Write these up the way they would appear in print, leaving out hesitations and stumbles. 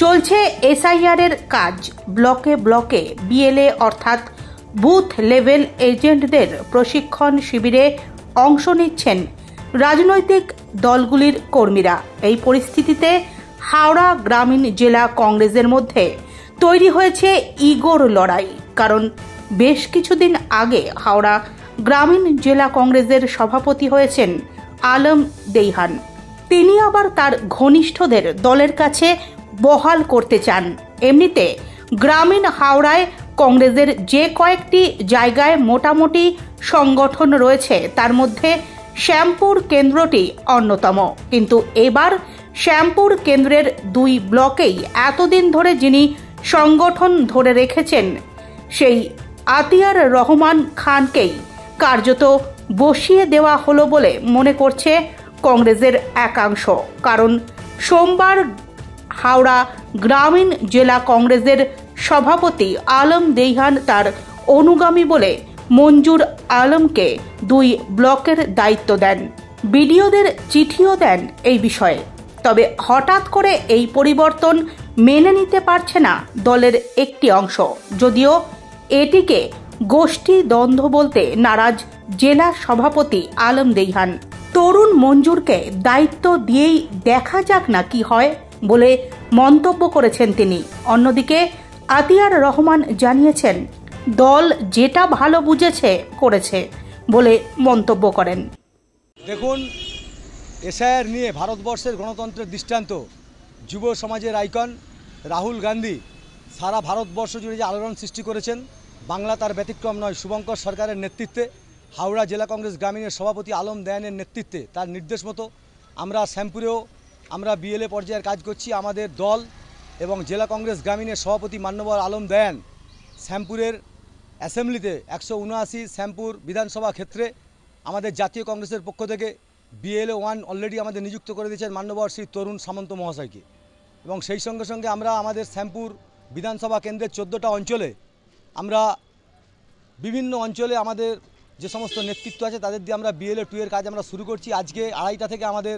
চলছে এসআইআর এর কাজ। ব্লকে ব্লকে বিএলএ অর্থাৎ বুথ লেভেল এজেন্টদের প্রশিক্ষণ শিবিরে অংশ নিচ্ছেন রাজনৈতিক দলগুলির কর্মীরা। এই পরিস্থিতিতে হাওড়া গ্রামীণ জেলা কংগ্রেসের মধ্যে তৈরি হয়েছে ইগোর লড়াই। কারণ বেশ কিছুদিন আগে হাওড়া গ্রামীণ জেলা কংগ্রেসের সভাপতি হয়েছেন আলম দেইহান। তিনি আবার তার ঘনিষ্ঠদের দলের কাছে বহাল করতে চান। এমনিতে গ্রামীণ হাওড়ায় কংগ্রেসের যে কয়েকটি জায়গায় মোটামুটি সংগঠন রয়েছে তার মধ্যে শ্যামপুর কেন্দ্রটি অন্যতম। কিন্তু এবার শ্যামপুর কেন্দ্রের 2 ব্লকেই এতদিন ধরে যিনি সংগঠন ধরে রেখেছেন সেই আতিয়ার রহমান খানকেই কার্যত বসিয়ে দেওয়া হলো বলে মনে করছে কংগ্রেসের একাংশ। কারণ সোমবার হাওড়া গ্রামীণ জেলা কংগ্রেসের সভাপতি আলম দেইহান তার অনুগামী বলে মঞ্জুর আলমকে 2 ব্লকের দায়িত্ব দেন। বিডিওদের চিঠিও দেন এই বিষয়ে। তবে হঠাৎ করে এই পরিবর্তন মেনে নিতে পারছে না দলের একটি অংশ, যদিও এটিকে গোষ্ঠী দ্বন্দ্ব বলতে নারাজ জেলা সভাপতি আলম দেইহান। তরুণ মঞ্জুরকে দায়িত্ব দিয়েই দেখা যাক না কি হয় বলে মন্তব্য করেছেন তিনি। অন্যদিকে আতিয়ার রহমান জানিয়েছেন দল যেটা ভালো বুঝেছে করেছে বলে মন্তব্য করেন। দেখুন, এসআইআর নিয়ে ভারতবর্ষের গণতন্ত্রের দৃষ্টান্ত, যুব সমাজের আইকন রাহুল গান্ধী সারা ভারতবর্ষ জুড়ে যে আলোড়ন সৃষ্টি করেছেন, বাংলা তার ব্যতিক্রম নয়। শুভঙ্কর সরকারের নেতৃত্বে হাওড়া জেলা কংগ্রেস গ্রামীণের সভাপতি আলম দেয়ানের নেতৃত্বে তার নির্দেশ মতো আমরা শ্যামপুরেও আমরা বিএলএ পর্যায়ের কাজ করছি। আমাদের দল এবং জেলা কংগ্রেস গ্রামীণের সভাপতি মান্যবর আলম দেয়ান শ্যামপুরের অ্যাসেম্বলিতে 179 শ্যামপুর বিধানসভা ক্ষেত্রে আমাদের জাতীয় কংগ্রেসের পক্ষ থেকে বিএলএ 1 অলরেডি আমাদের নিযুক্ত করে দিয়েছেন মান্যবর শ্রী তরুণ সামন্ত মহাশয়কে। এবং সেই সঙ্গে সঙ্গে আমরা আমাদের শ্যামপুর বিধানসভা কেন্দ্রের 14টা অঞ্চলে আমরা বিভিন্ন অঞ্চলে আমাদের যে সমস্ত নেতৃত্ব আছে তাদের দিয়ে আমরা বিএলএ 2 এর কাজ আমরা শুরু করছি। আজকে 2:30 থেকে আমাদের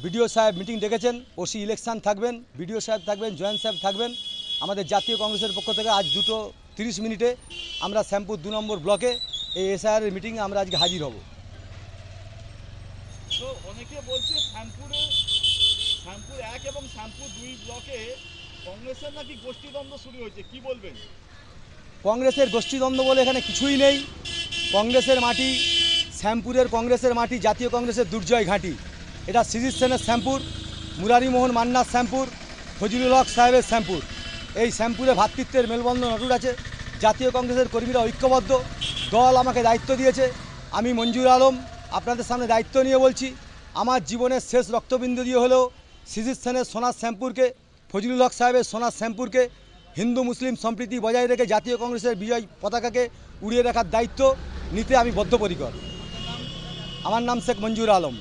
বিডিও সাহেব মিটিং ডেকেছেন, ওসি ইলেকশন থাকবেন, বিডিও সাহেব থাকবেন, জয়েন্ট সাহেব থাকবেন। আমাদের জাতীয় কংগ্রেসের পক্ষ থেকে আজ 2:30 আমরা শ্যামপুর 2 নম্বর ব্লকে এই এসআইআর মিটিংয়ে আমরা আজকে হাজির হব। তো অনেকে বলছে শ্যামপুর 1 এবং শ্যামপুর 2 ব্লকে কংগ্রেসের নাকি গোষ্ঠীদ্বন্দ্ব শুরু হয়েছে, কি বলবেন? কংগ্রেসের গোষ্ঠীদ্বন্দ্ব বলে এখানে কিছুই নেই। কংগ্রেসের মাটি, শ্যামপুরের কংগ্রেসের মাটি জাতীয় কংগ্রেসের দুর্জয় ঘাঁটি। এটা সিজিত সেনের শ্যামপুর, মুরারিমোহন মান্নার শ্যামপুর, ফজলুল হক সাহেবের শ্যামপুর। এই শ্যামপুরে ভ্রাতৃত্বের মেলবন্ধন অটুট আছে। জাতীয় কংগ্রেসের কর্মীরা ঐক্যবদ্ধ। দল আমাকে দায়িত্ব দিয়েছে। আমি মঞ্জুর আলম আপনাদের সামনে দায়িত্ব নিয়ে বলছি, আমার জীবনের শেষ রক্তবিন্দু দিয়ে হলেও সিজিত সেনের সোনার শ্যামপুরকে, ফজলুল হক সাহেবের সোনার শ্যামপুরকে হিন্দু মুসলিম সম্প্রীতি বজায় রেখে জাতীয় কংগ্রেসের বিজয় পতাকাকে উড়িয়ে রাখার দায়িত্ব নিতে আমি বদ্ধপরিকর। আমার নাম শেখ মঞ্জুর আলম।